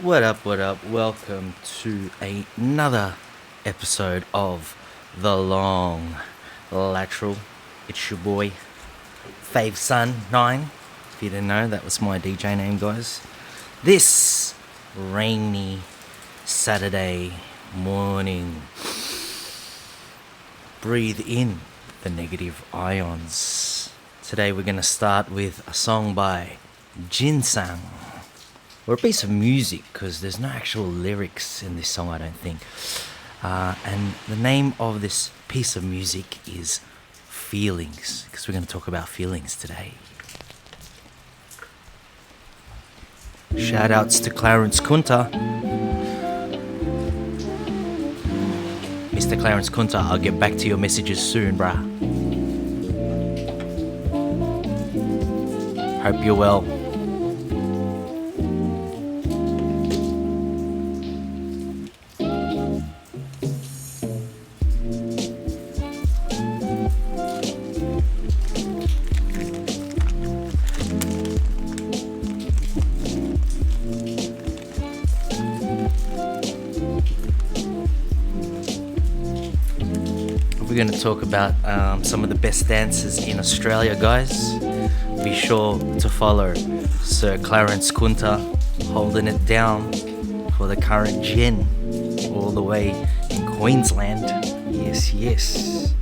What up, what up? Welcome to another episode of The Long Lateral. It's your boy, Fave Sun 9. If you didn't know, that was my DJ name, guys. This rainy Saturday morning, breathe in the negative ions. Today we're going to start with a song by Jinsang. Or a piece of music, because there's no actual lyrics in this song, I don't think. And the name of this piece of music is Feelings, because we're going to talk about feelings today. Shout outs to Clarence Kunta. Mr. Clarence Kunta, I'll get back to your messages soon, bruh. Hope you're well. We're going to talk about some of the best dancers in Australia, guys. Be sure to follow Sir Clarence Kunta, holding it down for the current gen, all the way in Queensland. Yes, yes.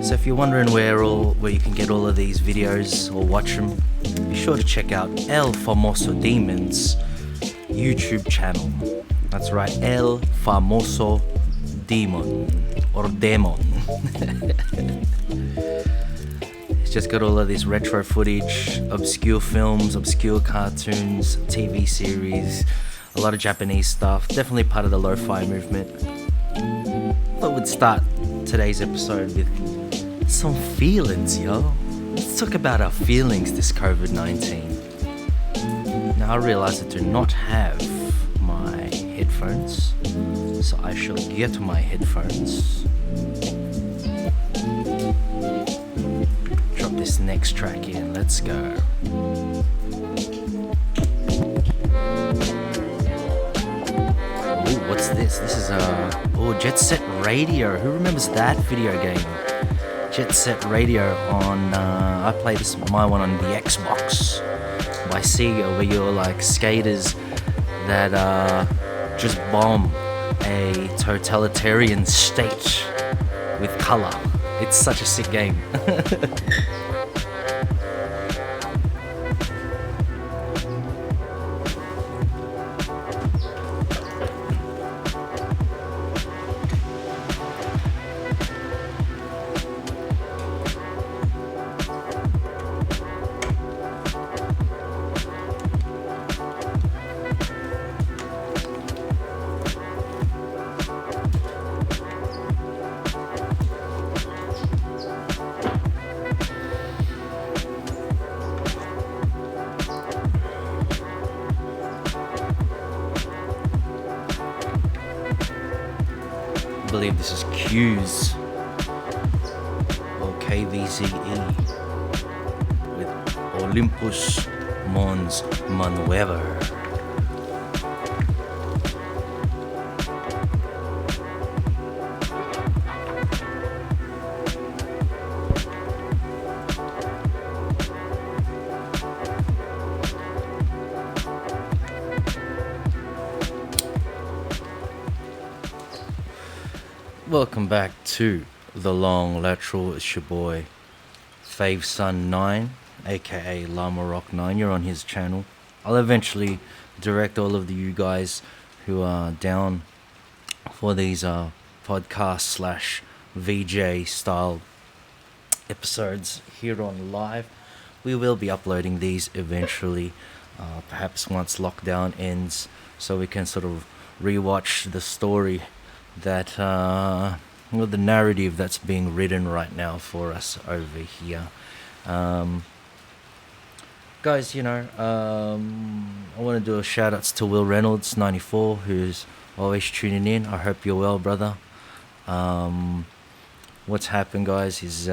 So if you're wondering where you can get all of these videos or watch them, be sure to check out El Famoso Demon's YouTube channel. That's right, El Famoso Demon or Demon. It's just got all of this retro footage, obscure films, obscure cartoons, TV series, a lot of Japanese stuff. Definitely part of the LOFI movement. Thought we'd start today's episode with some feelings, yo. Let's talk about our feelings this COVID-19. Now I realize I do not have my headphones, so I shall get my headphones. Drop this next track in, let's go. Ooh, what's this? This is Jet Set Radio. Who remembers that video game? Jet Set Radio on, I played my one on the Xbox by Sega, where you're like skaters that just bomb a totalitarian state with color. It's such a sick game. I believe this is Q's or KVZE with Olympus Mons Manuever. Welcome back to The Long Lateral. It's your boy Fave Sun 9, aka Llama Rock 9. You're on his channel. I'll eventually direct all of you guys who are down for these podcast slash VJ style episodes here on live. We will be uploading these eventually, perhaps once lockdown ends, so we can sort of rewatch the story that the narrative that's being written right now for us over here. Guys, I want to do a shout outs to Will Reynolds 94, who's always tuning in. I hope you're well, brother. What's happened, guys, is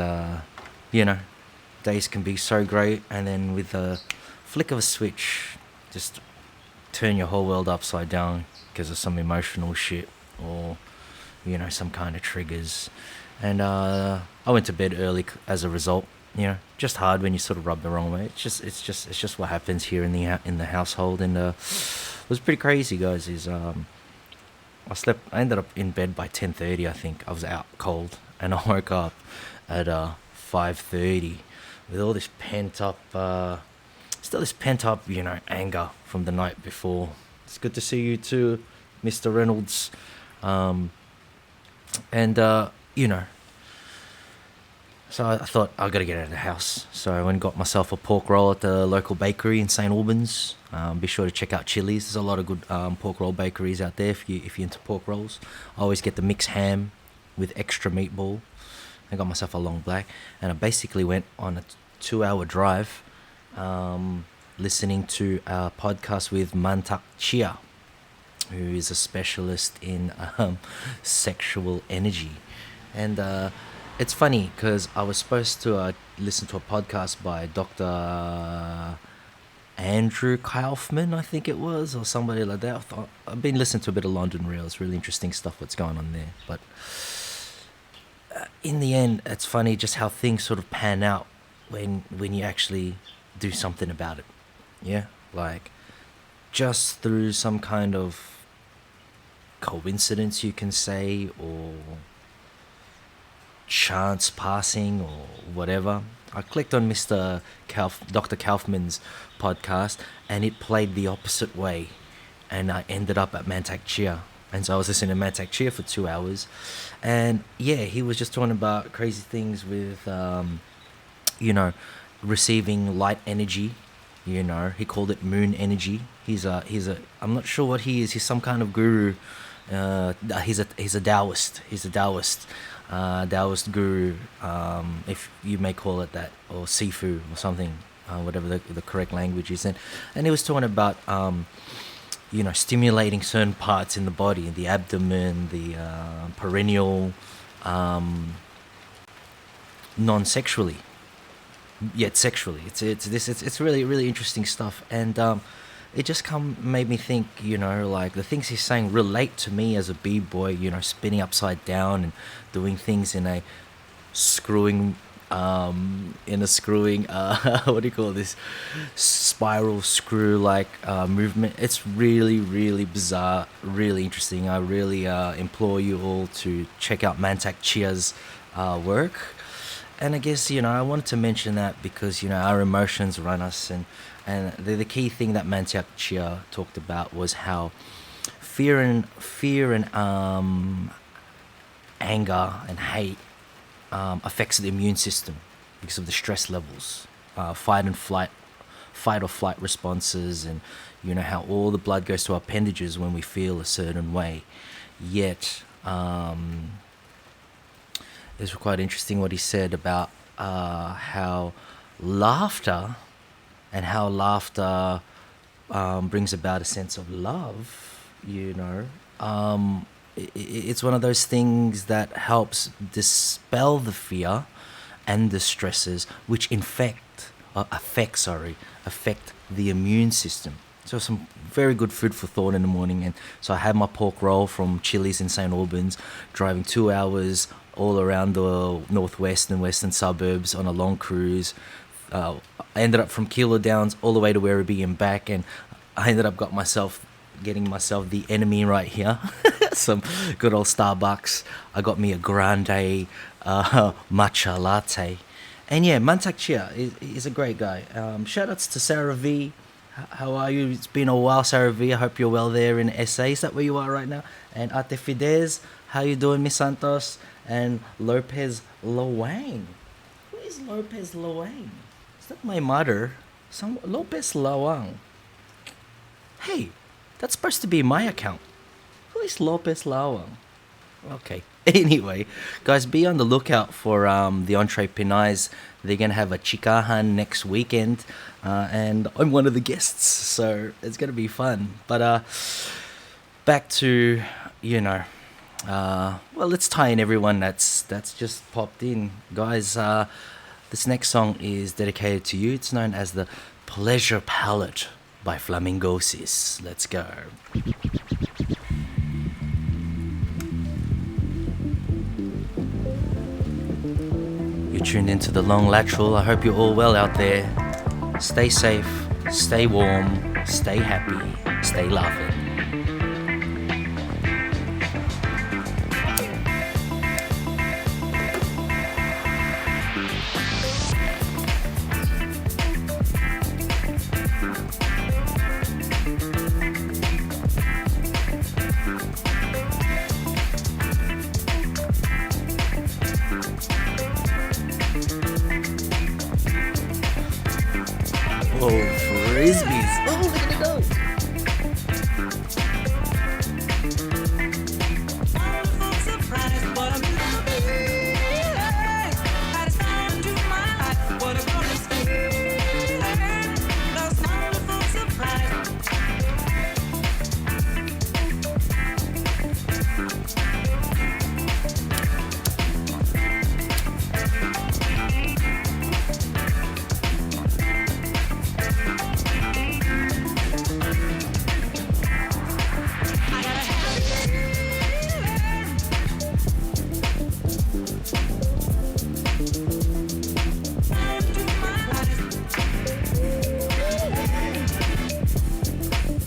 days can be so great, and then with a flick of a switch, just turn your whole world upside down because of some emotional shit or some kind of triggers. And I went to bed early as a result. Just hard when you sort of rub the wrong way. It's just what happens here in the household. And it was pretty crazy, guys. I ended up in bed by 10:30. I think I was out cold, and I woke up at 5:30 with all this pent up, anger from the night before. It's good to see you too, Mr. Reynolds. And so I thought I gotta get out of the house. So I went and got myself a pork roll at the local bakery in St. Albans. Be sure to check out Chili's. There's a lot of good pork roll bakeries out there if you're into pork rolls. I always get the mixed ham with extra meatball. I got myself a long black, and I basically went on a 2-hour drive, listening to a podcast with Mantak Chia, who is a specialist in sexual energy. And it's funny because I was supposed to listen to a podcast by Dr. Andrew Kaufman, I think it was, or somebody like that. I've been listening to a bit of London Real. It's really interesting stuff what's going on there. But in the end, it's funny just how things sort of pan out when you actually do something about it. Yeah, like just through some kind of coincidence, you can say, or chance passing or whatever. I clicked on Dr. Kaufman's podcast, and it played the opposite way, and I ended up at Mantak Chia. And so I was listening to Mantak Chia for 2 hours, and yeah, he was just talking about crazy things with receiving light energy. He called it moon energy. He's a I'm not sure what he is. He's some kind of guru. He's a Taoist. He's a Taoist guru, if you may call it that, or Sifu or something, whatever the correct language is. And he was talking about stimulating certain parts in the body, the abdomen, the perineal, non-sexually, yet sexually. It's really, really interesting stuff. And it just made me think, like the things he's saying relate to me as a b-boy, spinning upside down and doing things in a screwing what do you call this, spiral screw like movement. It's really, really bizarre, really interesting. I really implore you all to check out Mantak Chia's work. And I guess, I wanted to mention that because, our emotions run us, and the key thing that Mantak Chia talked about was how fear and anger and hate affects the immune system because of the stress levels, fight or flight responses, and how all the blood goes to our appendages when we feel a certain way. Yet it's quite interesting what he said about how laughter brings about a sense of love. It's one of those things that helps dispel the fear and the stresses which affect the immune system. So some very good food for thought in the morning. And so I had my pork roll from Chili's in St. Albans, driving 2 hours all around the northwest and western suburbs on a long cruise. I ended up from Kilo Downs all the way to Werribee and back, and I ended up getting myself the enemy right here. Some good old Starbucks. I got me a grande matcha latte. And yeah, Mantak Chia is a great guy. Shout outs to Sarah V. How are you? It's been a while, Sarah V. I hope you're well there in SA. Is that where you are right now? And Ate Fidesz, how you doing, Miss Santos? And Lopez Lawang. Who is Lopez Lawang? Is that my mother? Lopez Lawang. Hey, that's supposed to be my account. Who is Lopez Lawang? Okay. Anyway, guys, be on the lookout for the Entree Pinais. They're going to have a chikahan next weekend, and I'm one of the guests, so it's going to be fun. But back to, well, let's tie in everyone that's just popped in. Guys, This next song is dedicated to you. It's known as the Pleasure Palette by Flamingosis. Let's go. You're tuned into the Long Lateral. I hope you're all well out there. Stay safe, stay warm, stay happy, stay laughing. Oh, frisbees. Oh, look at it go.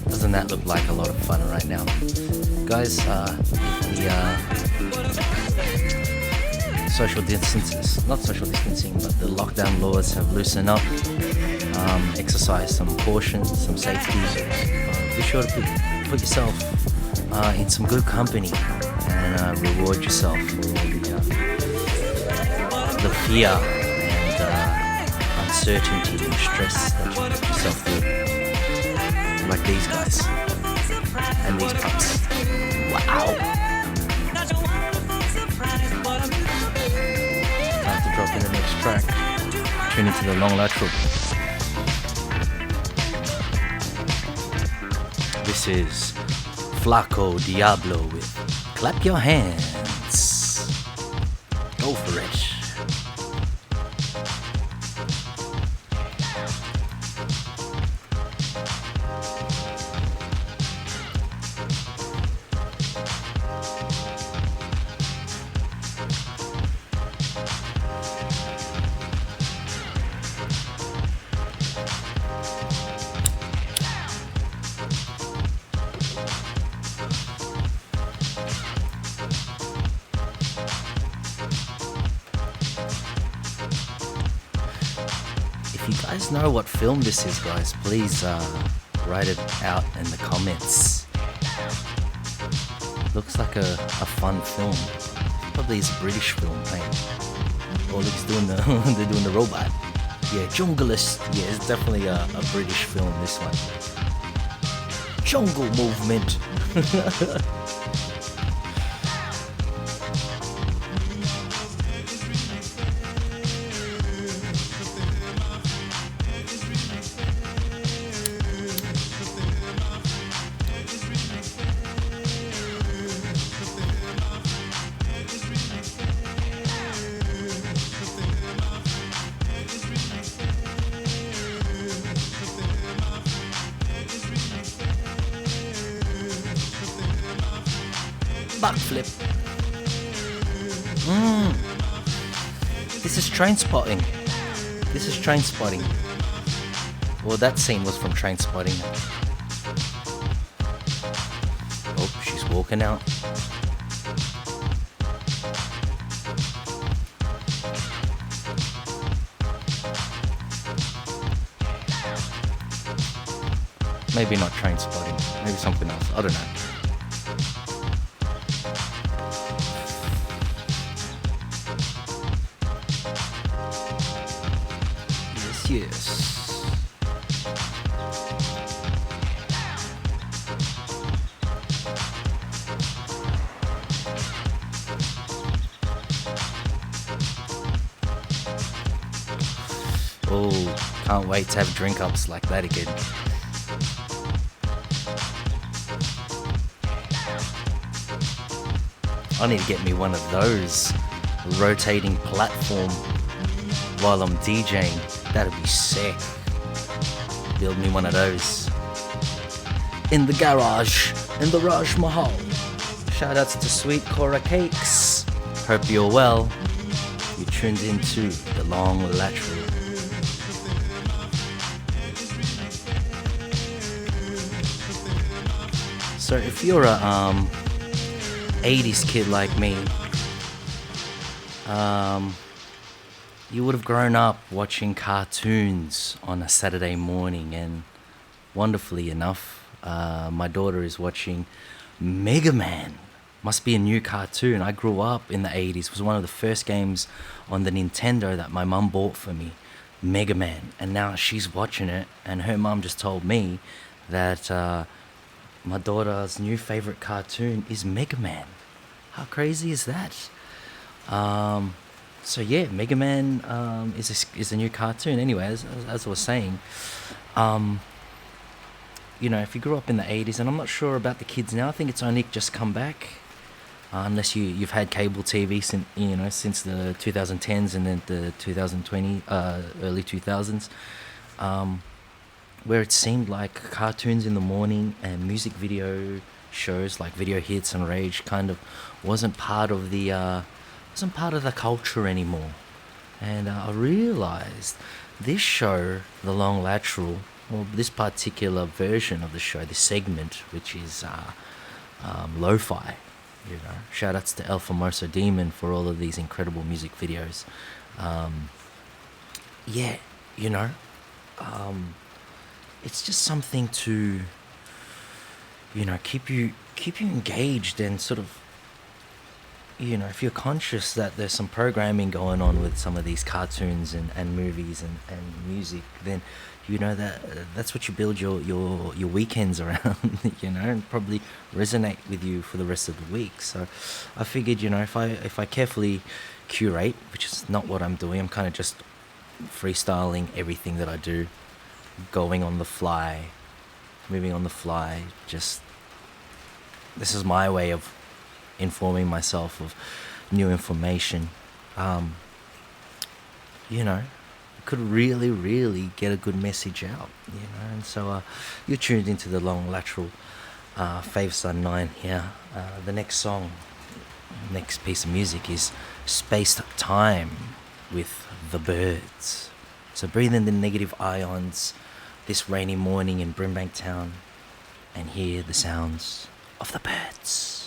Doesn't that look like a lot of fun right now? Guys, social distances, not social distancing, but the lockdown laws have loosened up. Exercise some caution, some safety. Be sure to put yourself in some good company and reward yourself for all the fear and uncertainty and stress that you put yourself through. Like these guys and these pups. Wow. Time to drop in the next track. Tune into the Long Lateral. This is Flaco Diablo with Clap Your Hands. Go for it. If you guys know what film this is, guys, please write it out in the comments. Looks like a fun film. Probably is a British film, right? Or he's doing the they're doing the robot. Yeah, Junglist. Yeah, it's definitely a British film, this one. Jungle Movement. Backflip. This is Train Spotting. This is Train Spotting. Well, that scene was from Train Spotting. Oh, she's walking out. Maybe not Train Spotting. Maybe something else. I don't know. Yes. Oh, can't wait to have drink ups like that again. I need to get me one of those rotating platform while I'm DJing. That'd be sick. Build me one of those. In the garage, in the Raj Mahal. Shoutouts to Sweet Cora Cakes. Hope you're well. You tuned into the long lateral. So if you're a 80s kid like me, you would have grown up watching cartoons on a Saturday morning, and wonderfully enough, my daughter is watching Mega Man. Must be a new cartoon. I grew up in the 80s. It was one of the first games on the Nintendo that my mum bought for me, Mega Man. And now she's watching it, and her mum just told me that my daughter's new favorite cartoon is Mega Man. How crazy is that? So yeah, Mega Man is a new cartoon. Anyway, as I was saying, you know, if you grew up in the 80s, and I'm not sure about the kids now, I think it's only just come back, unless you've had cable TV since the 2010s and then the 2020 early 2000s, where it seemed like cartoons in the morning and music video shows like Video Hits and Rage kind of wasn't part of the culture anymore. And I realized this show, The Long Lateral, or this particular version of the show, this segment, which is Lo-Fi, you know, shout outs to El Famoso Demon for all of these incredible music videos. Yeah, you know, it's just something to, you know, keep you engaged, and sort of, you know, if you're conscious that there's some programming going on with some of these cartoons and movies and music, then you know that's what you build your weekends around, you know, and probably resonate with you for the rest of the week. So I figured, you know, if I carefully curate, which is not what I'm doing, I'm kind of just freestyling everything that I do, going on the fly, moving on the fly. Just, this is my way of informing myself of new information. You know, could really get a good message out, you know. And so you're tuned into the long lateral, Fave Sun 9 here. The next piece of music is Spaced Time with The Birds. So breathe in the negative ions this rainy morning in Brimbank Town and hear the sounds of the birds.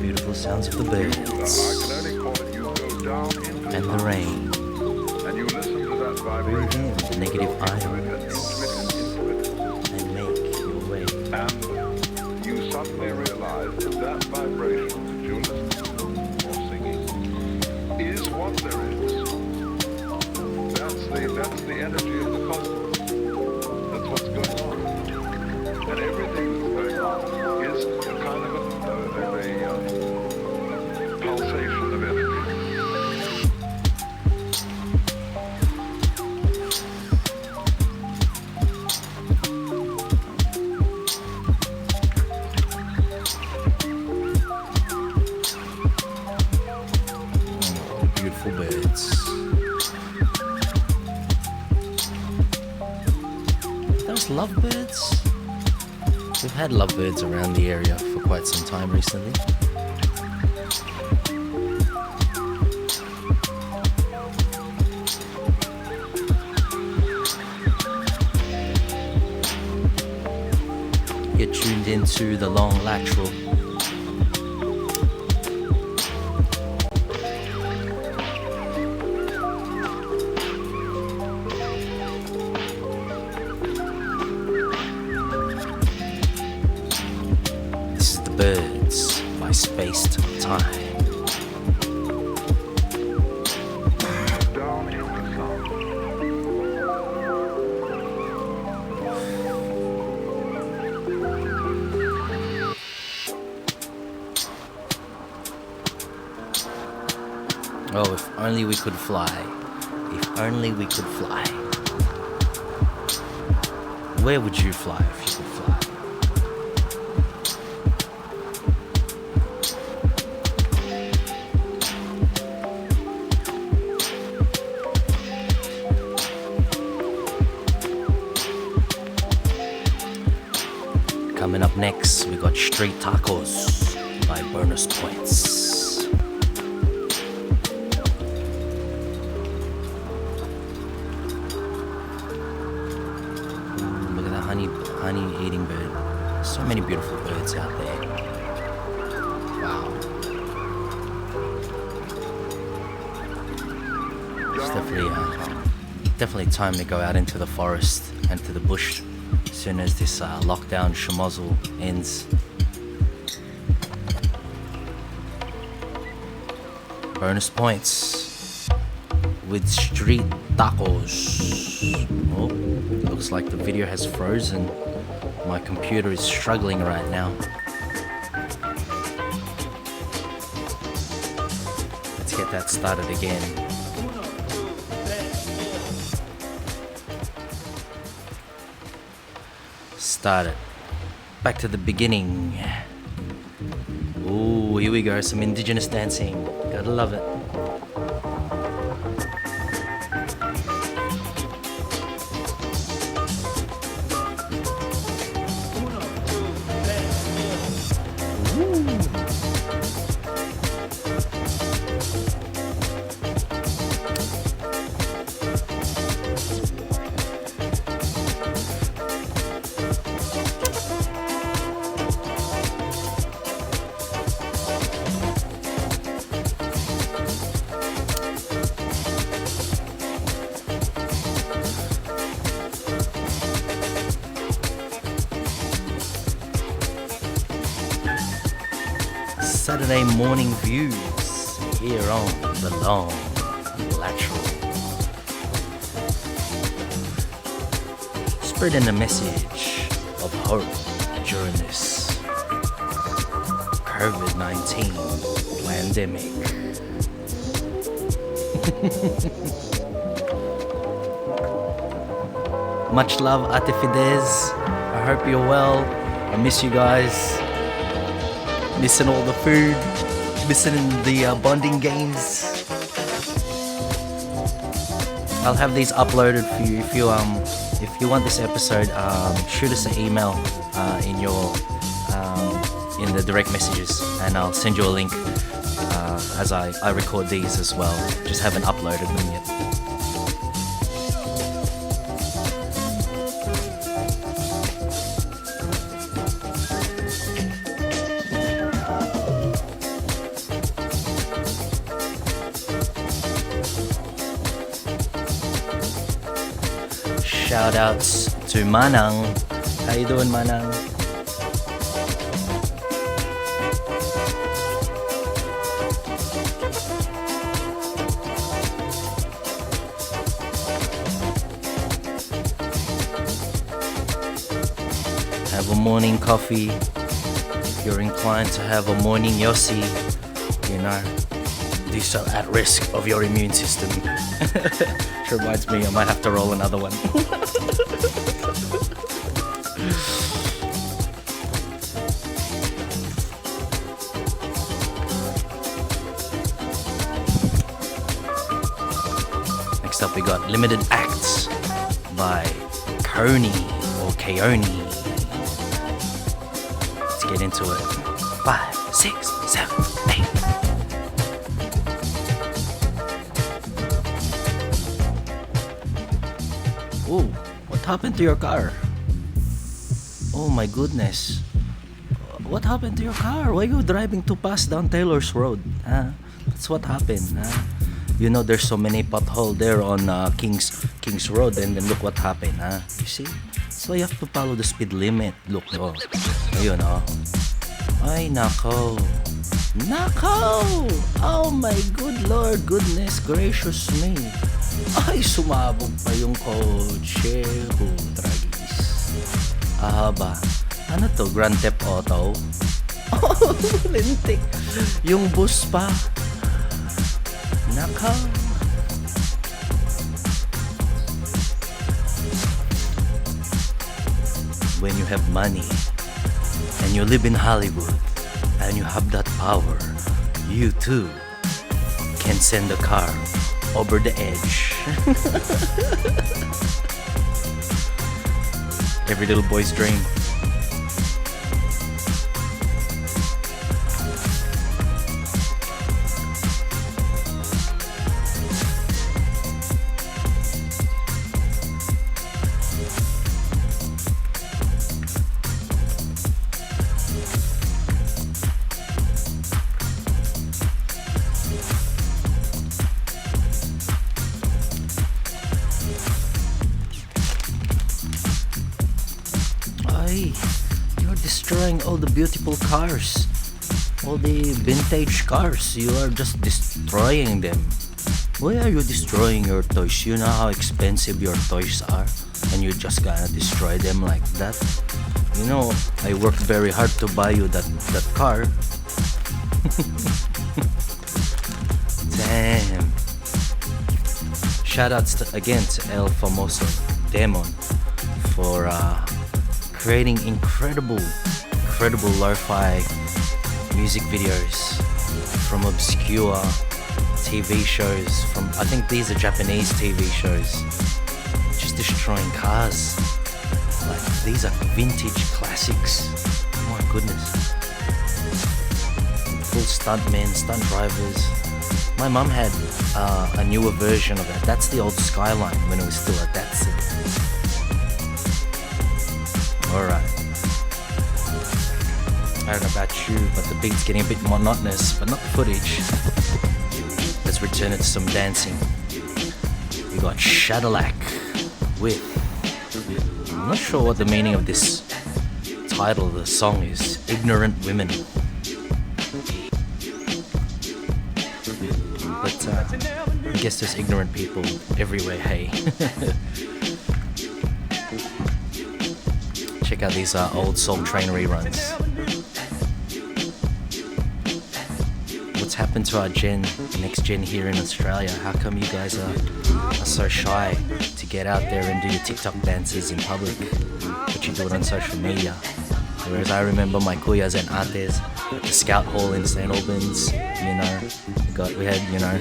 Beautiful sounds of the birds and the rain. Breathe in the negative ions and make your way. And you suddenly realize that vibration that you're listening to or singing is what there is. That's the energy of the cosmos. That's what's going on. And everything that's going on is a kind of a pulsation of energy. Beautiful birds. Those lovebirds? We've had lovebirds around the area for quite some time recently. You're tuned into the long lateral. Birds by Spaced Time. Down in the sun. Oh, if only we could fly. If only we could fly. Where would you fly if you could fly? Coming up next, we got Street Tacos by Bonus Points. Look at that honey eating bird. So many beautiful birds out there. Wow. It's definitely time to go out into the forest and to the bush as soon as this lockdown schmozzle ends. Bonus points with Street Tacos. Oh, looks like the video has frozen. My computer is struggling right now. Let's get that started again. Started. Back to the beginning. Ooh, here we go. Some indigenous dancing. Gotta love it. Saturday morning views here on the long lateral. Spreading a message of hope during this COVID-19 pandemic. Much love, Ate Fidesz. I hope you're well. I miss you guys. Missing all the food, missing the bonding games. I'll have these uploaded for you. If you want this episode, shoot us an email in the direct messages, and I'll send you a link as I record these as well. Just haven't uploaded them yet. Shout outs to Manang. How you doing, Manang? Have a morning coffee. If you're inclined to have a morning Yossi, do so at risk of your immune system. Which reminds me, I might have to roll another one. Next up we got Limited Acts by Koni or Keone. Let's get into it. 5, 6, 7, 8. Oh, what happened to your car? Oh my goodness. What happened to your car? Why are you driving too fast down Taylor's Road? That's what happened. There's so many potholes there on King's Road, and then look what happened. You see? So you have to follow the speed limit. Look, ayun, Ay, nako. Nako! Oh my good Lord, goodness gracious me. Ay, sumabog pa yung kotse. Tragis. Ba? Ano to? Grand Theft Auto? Oh, lintik. Yung bus pa. Nako. When you have money and you live in Hollywood and you have that power, you too can send a car over the edge. Every little boy's dream. You're destroying all the beautiful cars, all the vintage cars. You are just destroying them. Why are you destroying your toys? You know how expensive your toys are, and you just gonna destroy them like that? You know, I worked very hard to buy you that car. Damn. Shoutouts again to El Famoso Demon for creating incredible lo-fi music videos from obscure TV shows. I think these are Japanese TV shows, just destroying cars. Like, these are vintage classics. Oh my goodness. Full stuntmen, stunt drivers. My mum had a newer version of that. That's the old Skyline when it was still a Datsun. Alright. I don't know about you, but the beat's getting a bit monotonous, but not the footage. Let's return it to some dancing. We got Shadowlack with... I'm not sure what the meaning of this title of the song is. Ignorant Women. But I guess there's ignorant people everywhere, hey. Check out these old Soul Train reruns. What's happened to our next gen here in Australia? How come you guys are so shy to get out there and do your TikTok dances in public, but you do it on social media? Whereas I remember my kuyas and ates at the Scout Hall in St. Albans, you know, we had, you know,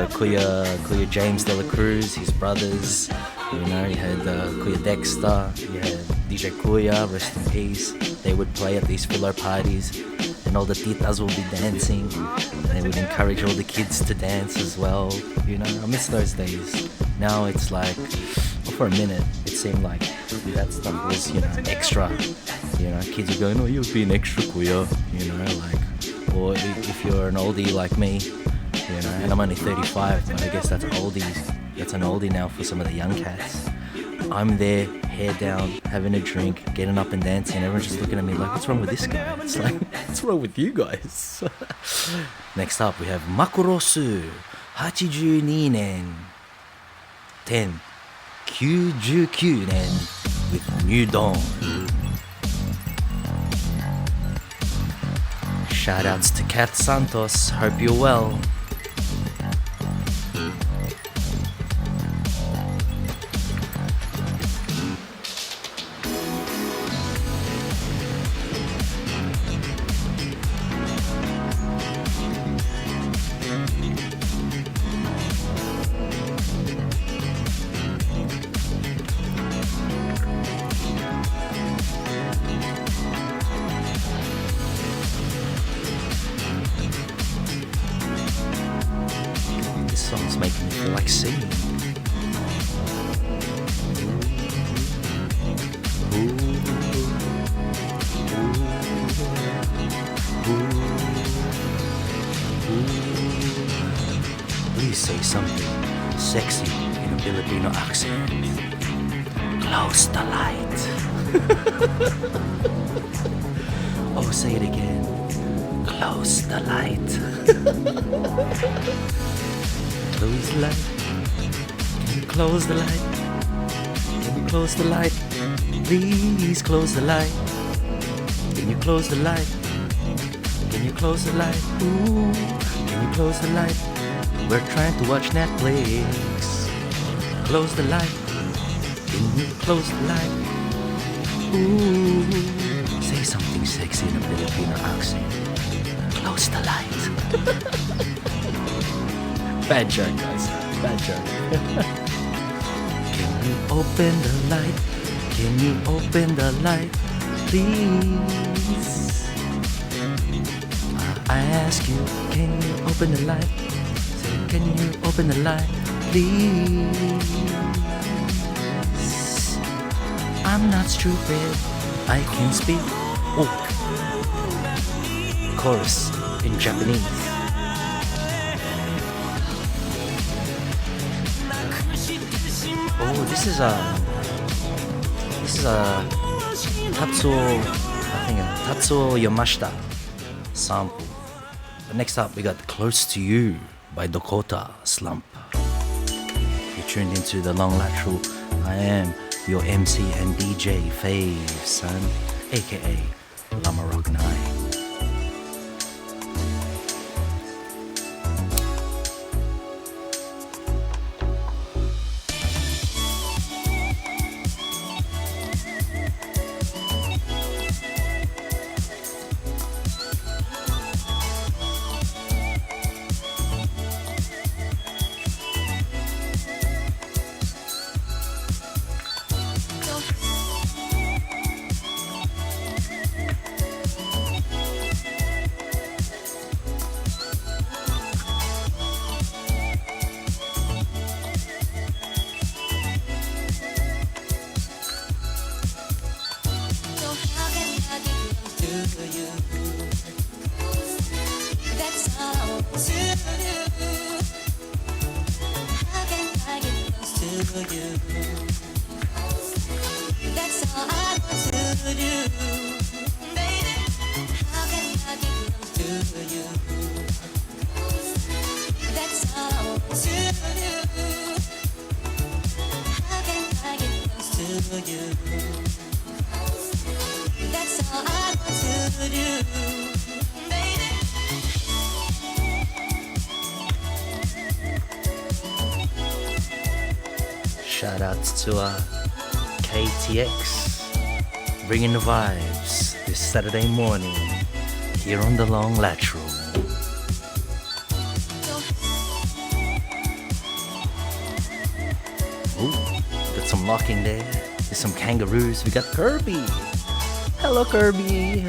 Kuya James De La Cruz, his brothers, you know, you had Kuya Dexter, you had DJ Kuya, rest in peace. They would play at these filler parties, and all the titas will be dancing. They would encourage all the kids to dance as well. You know, I miss those days. Now it's like, well, for a minute, it seemed like that stuff was, you know, extra. You know, kids are going, oh, you'll be an extra Kuya, you know, like, or if you're an oldie like me, you know, and I'm only 35, but I guess that's oldies. That's an oldie now for some of the young cats. I'm there, hair down, having a drink, getting up and dancing. Everyone's just looking at me like, what's wrong with this guy? It's like, what's wrong with you guys? Next up, we have Makurosu, 82年 10 99年 with New Dawn. Shoutouts to Kat Santos, hope you're well. Song's making me feel like singing. Please say something sexy in a Filipino accent. Close the light. Oh, say it again. Close the light. Close the light. Can you close the light? Can you close the light? Please close the light. Can you close the light? Can you close the light? Ooh, can you close the light? We're trying to watch Netflix. Close the light. Can you close the light? Ooh, say something sexy in a Filipino accent. Close the light. Bad joke, guys. Bad joke. Can you open the light? Can you open the light, please? I ask you, can you open the light? Say, can you open the light, please? I'm not stupid, I can speak. Oh, chorus in Japanese. Oh, this is a Tatsuo, I think Tatsuo Yamashita sample. But next up, we got Close to You by Dakota Slump. You're tuned into the Long Lateral. I am your MC and DJ Fave Son, aka Lama Rock 9. Shout out to KTX, bringing the vibes this Saturday morning here on the Long Lateral. Ooh, got some locking there. There's some kangaroos. We got Kirby. Hello, Kirby.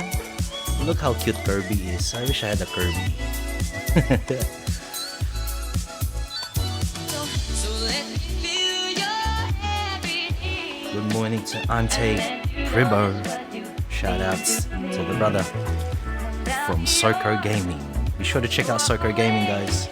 Look how cute Kirby is. I wish I had a Kirby. Good morning to Ante Pribo. Shout outs to the brother from Soko Gaming. Be sure to check out Soko Gaming, guys.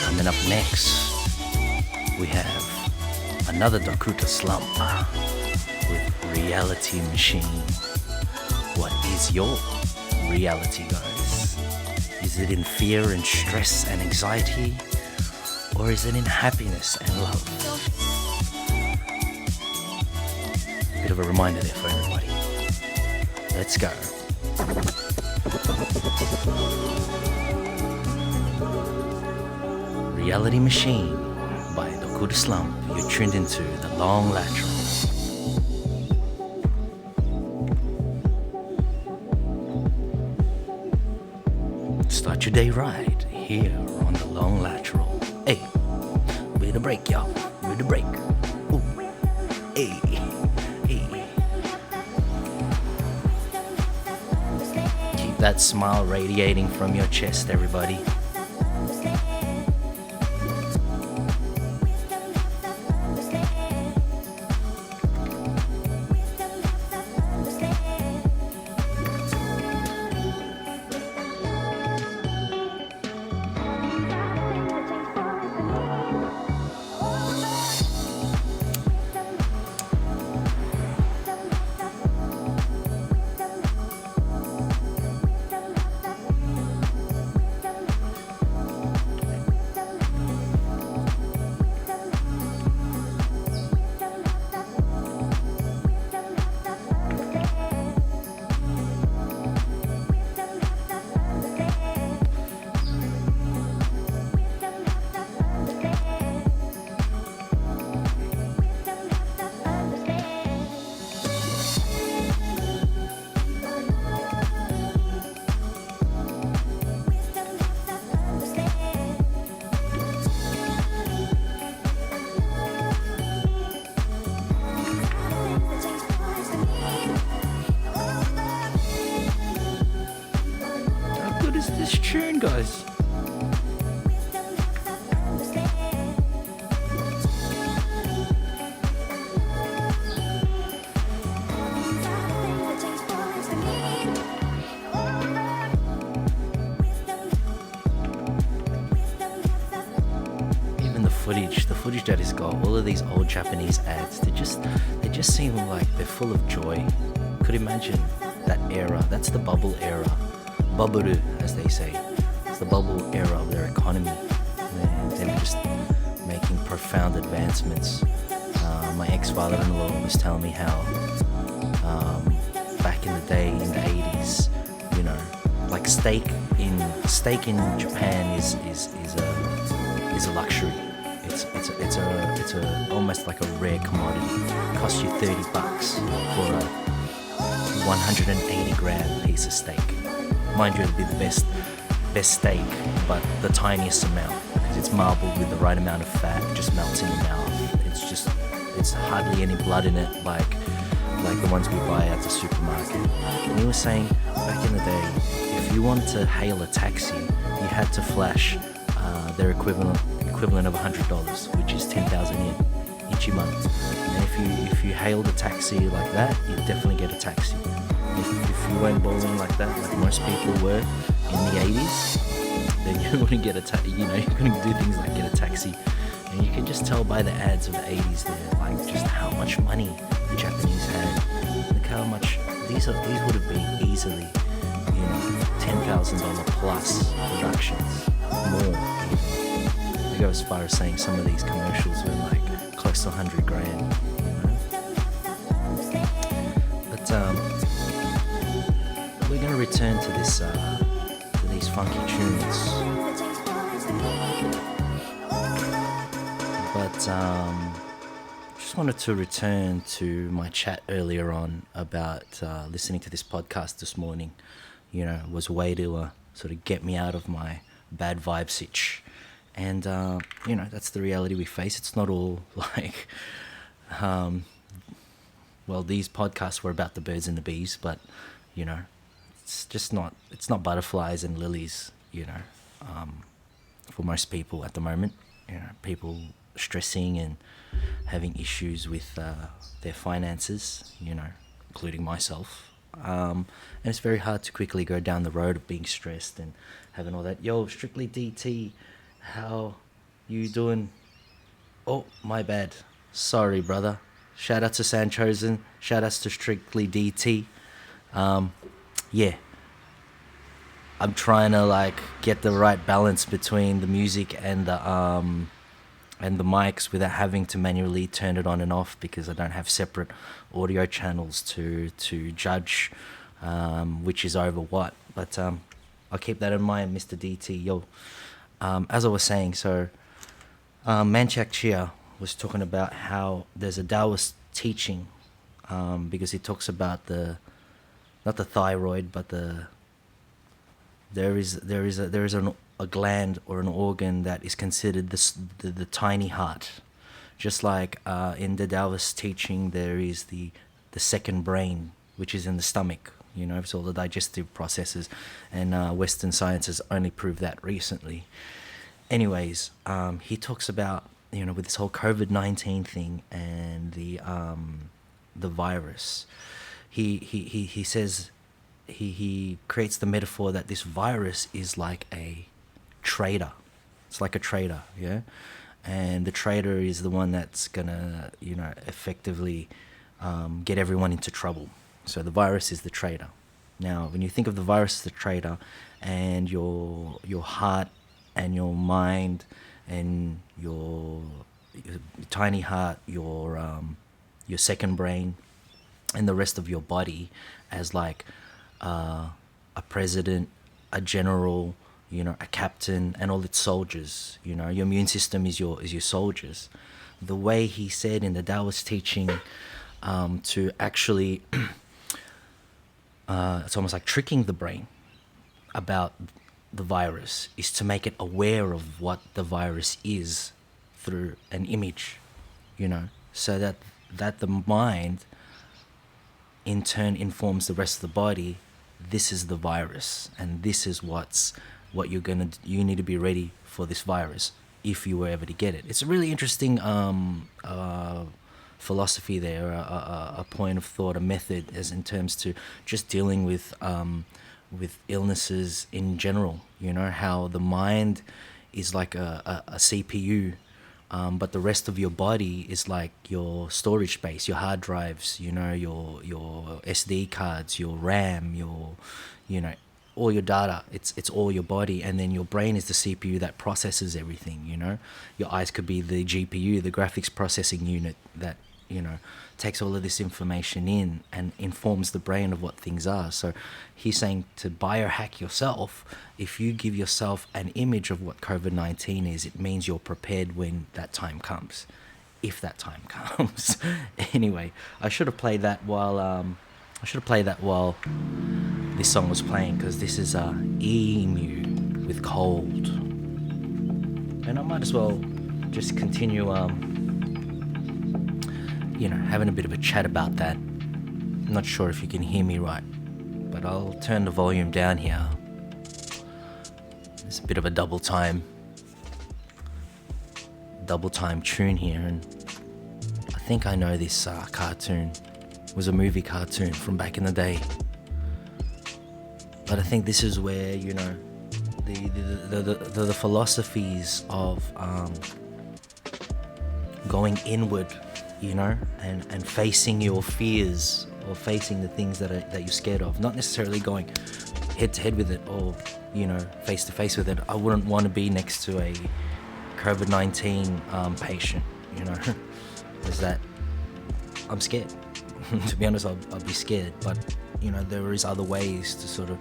Coming up next, we have another Dakota Slump with Reality Machine. What is your reality, guys? Is it in fear and stress and anxiety? Or is it in happiness and love? Bit of a reminder there for everybody. Let's go. Reality Machine by Dakota Slump. You're tuned into the Long Lateral. Start your day right here on the Long Lateral. Hey, way to break, y'all. to the break. Ooh. Hey. Hey. Keep that smile radiating from your chest, everybody. This tune, guys. Even the footage that he's got, all of these old Japanese ads, they just seem like they're full of joy. Could imagine that era. That's the bubble era. Bubble, as they say. It's the bubble era of their economy. They were just making profound advancements. My ex-father-in-law was telling me how back in the day, in the 80s, you know, like steak in Japan is a luxury. It's a almost like a rare commodity. It costs you $30 for a 180 gram piece of steak. Mind you, it'll be the best steak, but the tiniest amount, because it's marbled with the right amount of fat. It just melts in your mouth. It's hardly any blood in it, like the ones we buy at the supermarket. And he was saying, back in the day, if you wanted to hail a taxi, you had to flash their equivalent of $100, which is 10,000 yen each month. And if you hailed a taxi like that, you'd definitely get a taxi. If you went bowling like that, like most people were in the 80s, then you wouldn't get you couldn't do things like get a taxi. And you can just tell by the ads of the 80s there, like just how much money the Japanese had. Look how much these would have been easily, $10,000 plus productions, more. They go as far as saying some of these commercials were like close to 100 grand. But we're going to return to this, to these funky tunes. But just wanted to return to my chat earlier on about listening to this podcast this morning. Was a way to sort of get me out of my bad vibe sitch. And, that's the reality we face. It's not all like, these podcasts were about the birds and the bees, but, it's not butterflies and lilies, for most people at the moment. People stressing and having issues with their finances, including myself. And it's very hard to quickly go down the road of being stressed and having all that. Yo, Strictly DT, how you doing? Oh, my bad. Sorry, brother. Shout out to San Chosen. Shout outs to Strictly DT. Yeah. I'm trying to get the right balance between the music and the mics without having to manually turn it on and off, because I don't have separate audio channels to judge which is over what. But I'll keep that in mind, Mr. DT. Yo, as I was saying, so Manchak Chia was talking about how there's a Taoist teaching, because he talks about not the thyroid, but there is a gland or an organ that is considered the tiny heart. Just like in the Taoist teaching, there is the second brain, which is in the stomach, you know, so all the digestive processes, and Western science has only proved that recently. Anyways, he talks about, you know, with this whole COVID-19 thing and the virus. He says, he creates the metaphor that this virus is like a trader. It's like a trader, yeah? And the trader is the one that's gonna, you know, effectively get everyone into trouble. So the virus is the trader. Now, when you think of the virus as the trader, and your heart and your mind and your tiny heart, your second brain, and the rest of your body as like a president, a general, you know, a captain, and all its soldiers. You know, your immune system is your soldiers. The way he said in the Taoist teaching, to actually, it's almost like tricking the brain about the virus, is to make it aware of what the virus is through an image, you know, so that the mind in turn informs the rest of the body. This is the virus, and this is what you need to be ready for this virus if you were ever to get it. It's a really interesting philosophy there, a point of thought, a method, as in terms to just dealing with illnesses in general. You know, how the mind is like a CPU, but the rest of your body is like your storage space, your hard drives, you know, your SD cards, your RAM, your, you know, all your data. It's all your body, and then your brain is the CPU that processes everything. You know, your eyes could be the GPU, the graphics processing unit, that, you know, takes all of this information in and informs the brain of what things are. So he's saying to biohack yourself. If you give yourself an image of what COVID-19 is, it means you're prepared when that time comes, if that time comes. Anyway, I should have played that while this song was playing, because this is Emu with Cold, and I might as well just continue you know, having a bit of a chat about that. I'm not sure if you can hear me right, but I'll turn the volume down here. It's a bit of a double time tune here, and I think I know this cartoon. It was a movie cartoon from back in the day, but I think this is where, you know, the philosophies of going inward, you know, and facing your fears, or facing the things that you're scared of, not necessarily going head to head with it, or, you know, face to face with it. I wouldn't want to be next to a COVID-19 patient, you know, because that, I'm scared. To be honest, I'll be scared, but, you know, there is other ways to sort of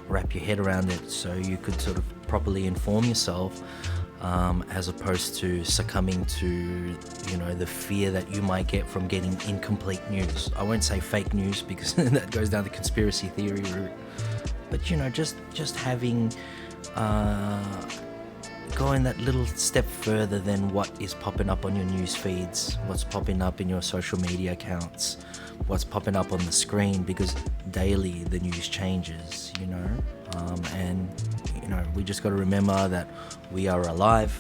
wrap your head around it, so you could sort of properly inform yourself, as opposed to succumbing to, you know, the fear that you might get from getting incomplete news. I won't say fake news, because that goes down the conspiracy theory route, but, you know, just having going that little step further than what is popping up on your news feeds, what's popping up in your social media accounts, what's popping up on the screen, because daily the news changes, you know, and, you know, we just got to remember that we are alive,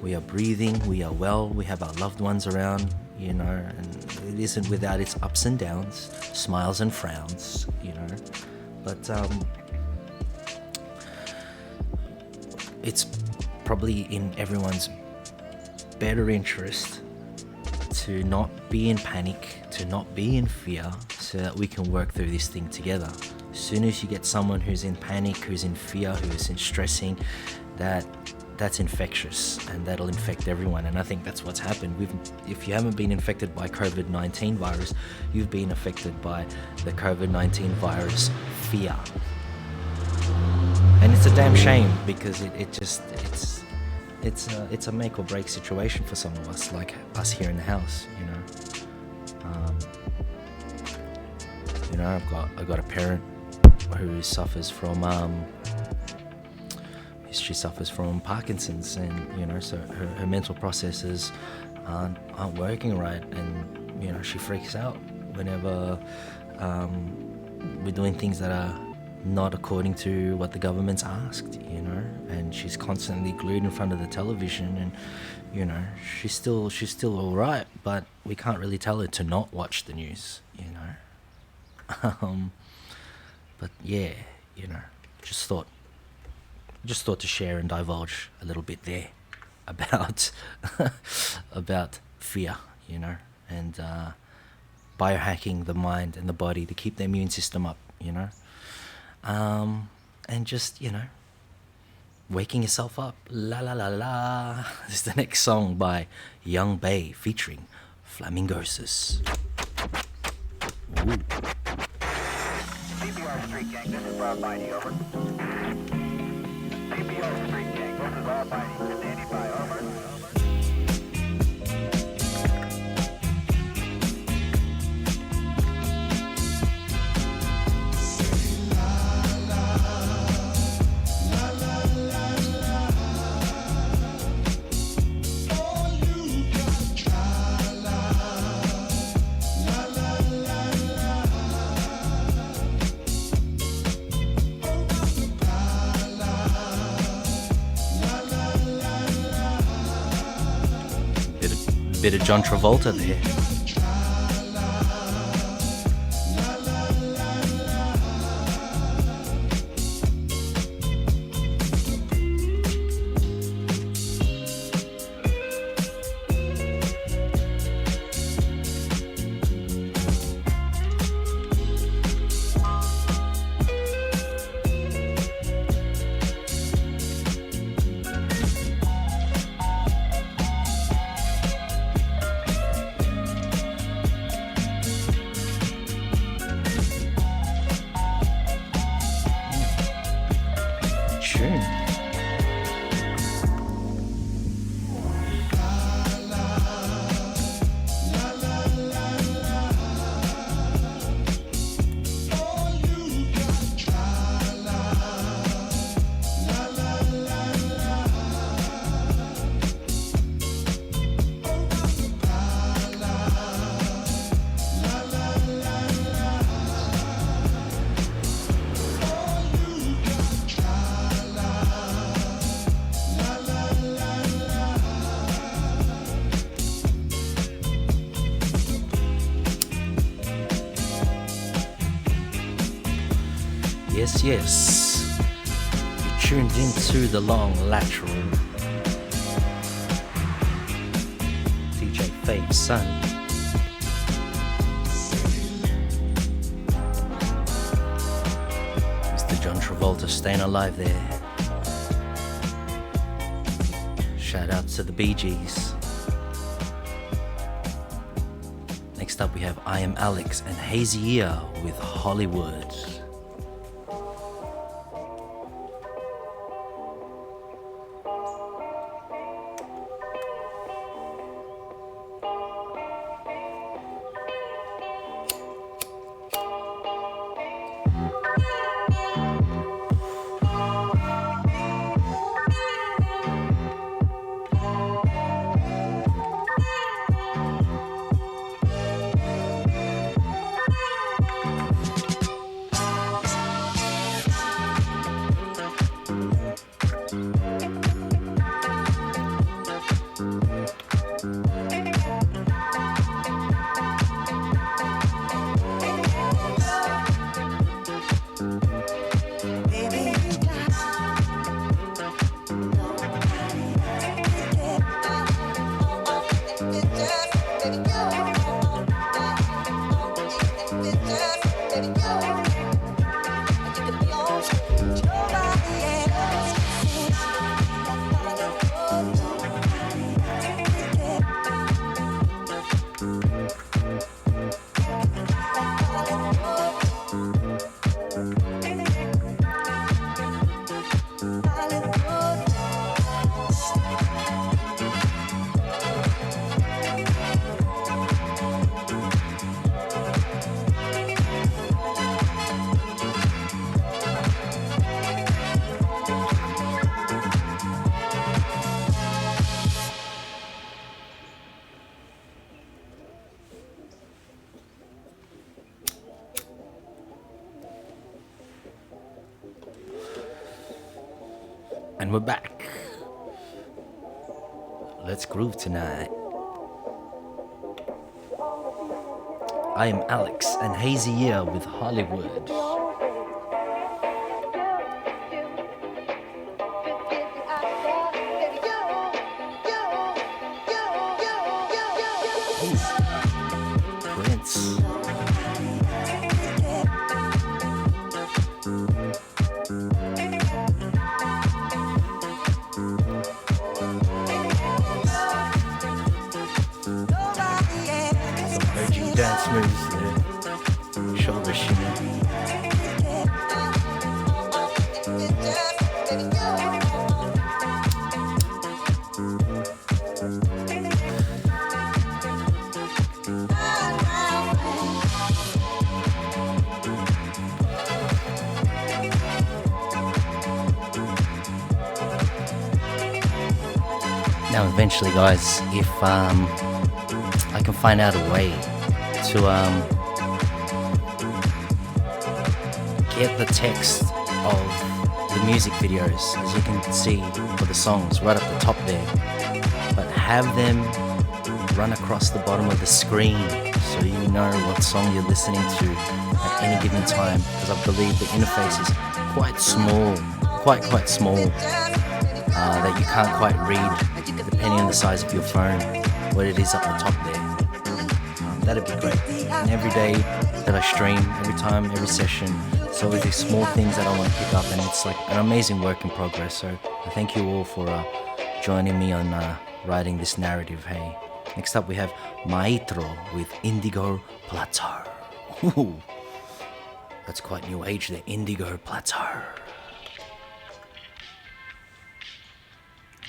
we are breathing, we are well, we have our loved ones around, you know, and it isn't without its ups and downs, smiles and frowns, you know, but it's probably in everyone's better interest to not be in panic, to not be in fear, so that we can work through this thing together. As soon as you get someone who's in panic, who's in fear, who's in stressing, that's infectious, and that'll infect everyone. And I think that's what's happened. If you haven't been infected by COVID-19 virus, you've been affected by the COVID-19 virus fear. And it's a damn shame, because it's a make or break situation for some of us, like us here in the house, you know. You know, I've got a parent who suffers from she suffers from Parkinson's, and, you know, so her mental processes aren't working right, and you know, she freaks out whenever we're doing things that are not according to what the government's asked, you know, and she's constantly glued in front of the television, and you know, she's still all right, but we can't really tell her to not watch the news, you know. But yeah, you know, just thought to share and divulge a little bit there about about fear, you know, and biohacking the mind and the body to keep the immune system up, you know, and just, you know, waking yourself up. La la la la. This is the next song by Young Bay featuring Flamingosis. Ooh. CPR Street Gang, this is Rob Bidey, over. CPR Street Gang, this is Rob Bidey, 5085, over. Bit of John Travolta there. Yes, you're tuned into the long lateral. DJ Fave's son. Mr. John Travolta staying alive there. Shout out to the Bee Gees. Next up we have I Am Alex and Hazy Ear with Hollywood. And we're back. Let's groove tonight. I am Alex and Hazy here with Hollywood. Prince. Dance moves there, shoulder shimmy. Now, eventually, guys, if I can find out a way to get the text of the music videos, as you can see for the songs right up the top there, but have them run across the bottom of the screen so you know what song you're listening to at any given time, because I believe the interface is quite small, quite small, that you can't quite read depending on the size of your phone what it is up the top there. That'd be great. And every day that I stream, every time, every session, it's always these small things that I want to pick up, and it's like an amazing work in progress. So I thank you all for joining me on writing this narrative. Hey, next up we have Maestro with Indigo Plateau. Ooh, that's quite new age there, Indigo Plateau.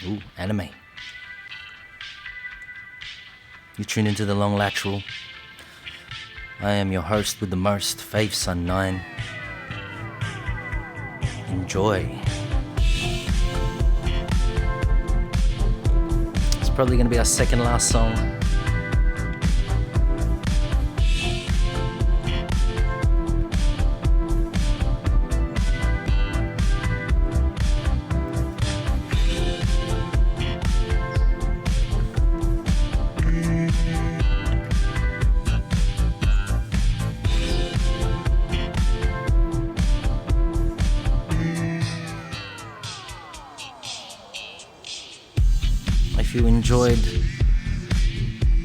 Ooh, anime. You tune into the Long Lateral. I am your host with the most, Fave Sun 9. Enjoy. It's probably going to be our second last song.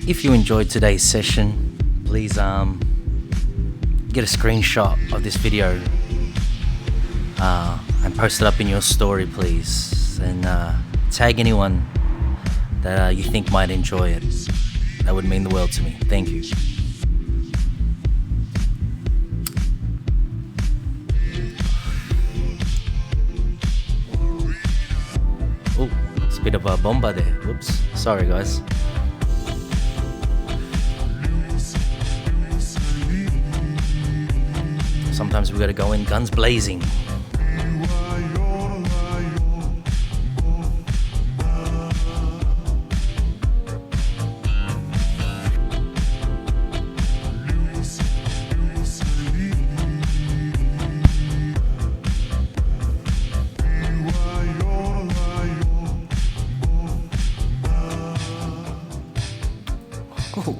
If you enjoyed today's session, please get a screenshot of this video and post it up in your story, please, and tag anyone that you think might enjoy it. That would mean the world to me. Thank you. Oh, it's a bit of a bomba there. Whoops. Sorry, guys. Sometimes we gotta go in guns blazing. Ooh.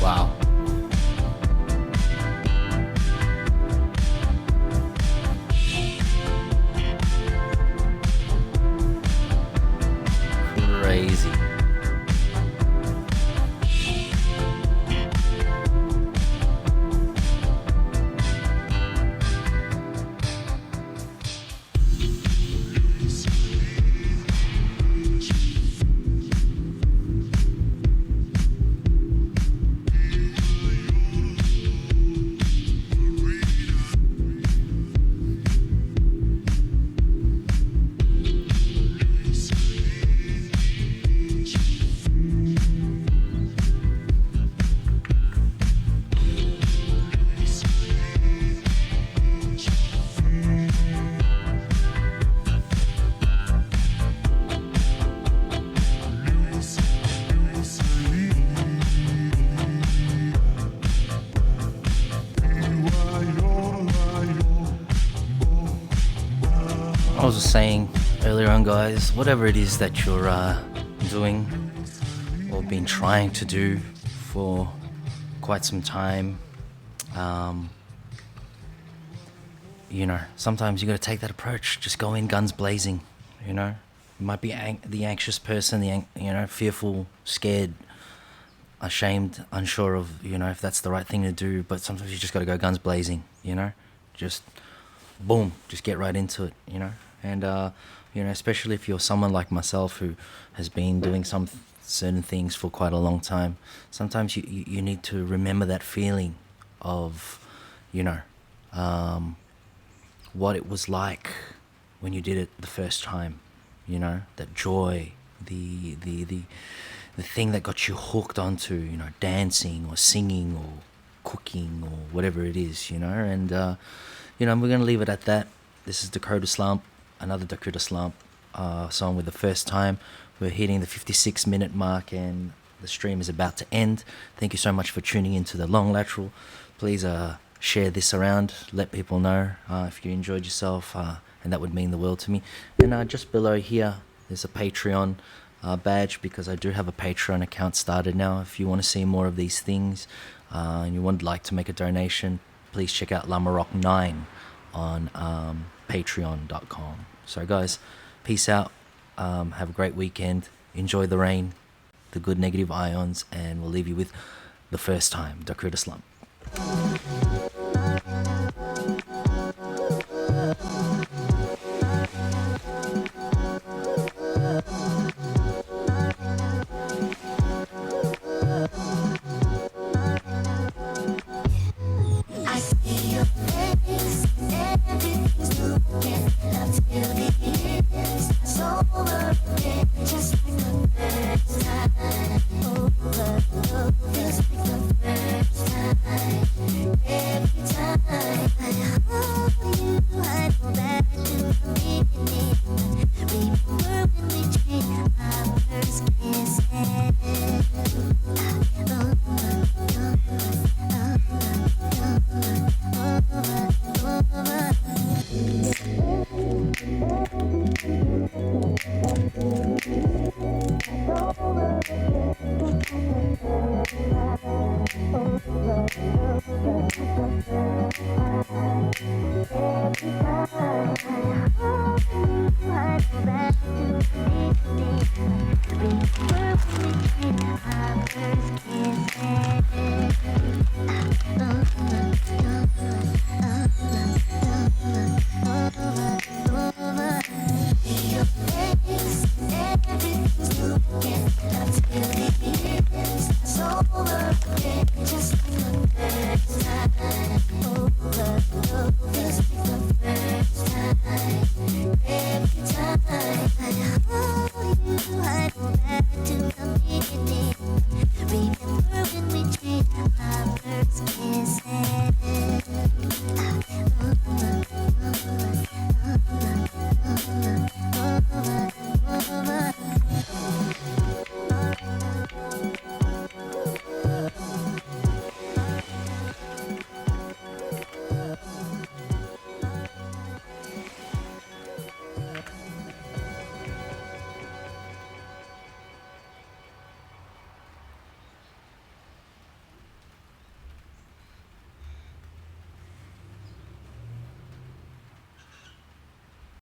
Wow. Crazy. I was just saying earlier on, guys, whatever it is that you're doing or been trying to do for quite some time, you know, sometimes you got to take that approach. Just go in guns blazing. You know, you might be the anxious person, you know, fearful, scared, ashamed, unsure of, you know, if that's the right thing to do. But sometimes you just got to go guns blazing. You know, just boom, just get right into it. You know, and you know, especially if you're someone like myself who has been doing some certain things for quite a long time. Sometimes you need to remember that feeling of, you know, what it was like when you did it the first time, you know, that joy, the thing that got you hooked onto, you know, dancing or singing or cooking or whatever it is, you know. And you know, we're gonna leave it at that. This is Dakota Slump, another Dakota Slump song with the first time. We're hitting the 56-minute mark and the stream is about to end. Thank you so much for tuning into the Long Lateral. Please share this around, let people know if you enjoyed yourself, and that would mean the world to me. And just below here there's a Patreon badge, because I do have a Patreon account started now. If you want to see more of these things and you would like to make a donation, please check out Lamarok9 on patreon.com. So guys, peace out, have a great weekend, enjoy the rain, the good negative ions, and we'll leave you with the first time, Dakota Slump.